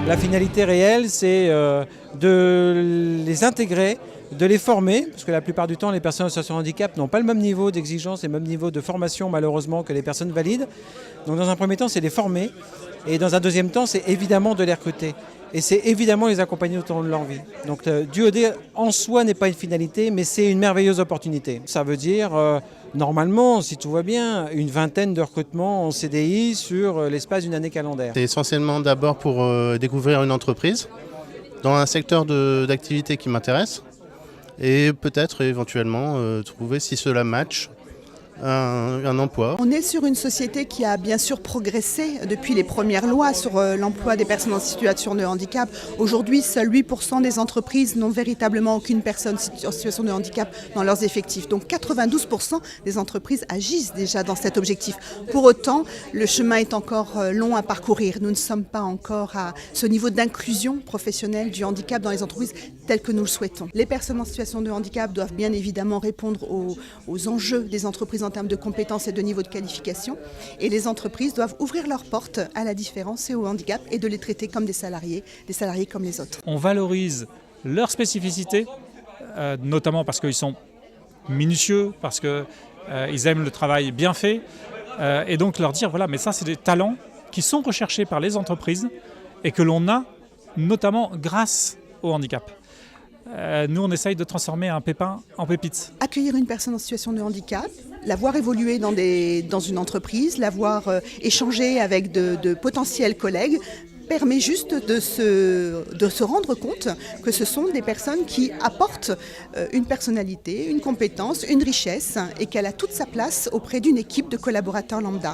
La finalité réelle, c'est de les intégrer, de les former, parce que la plupart du temps, les personnes en situation de handicap n'ont pas le même niveau d'exigence et le même niveau de formation, malheureusement, que les personnes valides. Donc dans un premier temps, c'est les former, et dans un deuxième temps, c'est évidemment de les recruter. Et c'est évidemment les accompagner tout au long de leur vie. Donc DOD en soi n'est pas une finalité, mais c'est une merveilleuse opportunité. Ça veut dire, normalement, si tout va bien, une vingtaine de recrutements en CDI sur l'espace d'une année calendaire. C'est essentiellement d'abord pour découvrir une entreprise dans un secteur d'activité qui m'intéresse et peut-être éventuellement trouver, si cela match, un emploi. On est sur une société qui a bien sûr progressé depuis les premières lois sur l'emploi des personnes en situation de handicap. Aujourd'hui, seuls 8% des entreprises n'ont véritablement aucune personne en situation de handicap dans leurs effectifs. Donc 92% des entreprises agissent déjà dans cet objectif. Pour autant, le chemin est encore long à parcourir. Nous ne sommes pas encore à ce niveau d'inclusion professionnelle du handicap dans les entreprises tel que nous le souhaitons. Les personnes en situation de handicap doivent bien évidemment répondre aux enjeux des entreprises en termes de compétences et de niveau de qualification. Et les entreprises doivent ouvrir leurs portes à la différence et au handicap et de les traiter comme des salariés comme les autres. On valorise leurs spécificités, notamment parce qu'ils sont minutieux, parce qu'ils aiment le travail bien fait. Et donc leur dire, voilà, mais ça c'est des talents qui sont recherchés par les entreprises et que l'on a notamment grâce au handicap. Nous, on essaye de transformer un pépin en pépite. Accueillir une personne en situation de handicap, la voir évoluer dans une entreprise, la voir échanger avec de potentiels collègues, permet juste de se rendre compte que ce sont des personnes qui apportent une personnalité, une compétence, une richesse et qu'elle a toute sa place auprès d'une équipe de collaborateurs lambda.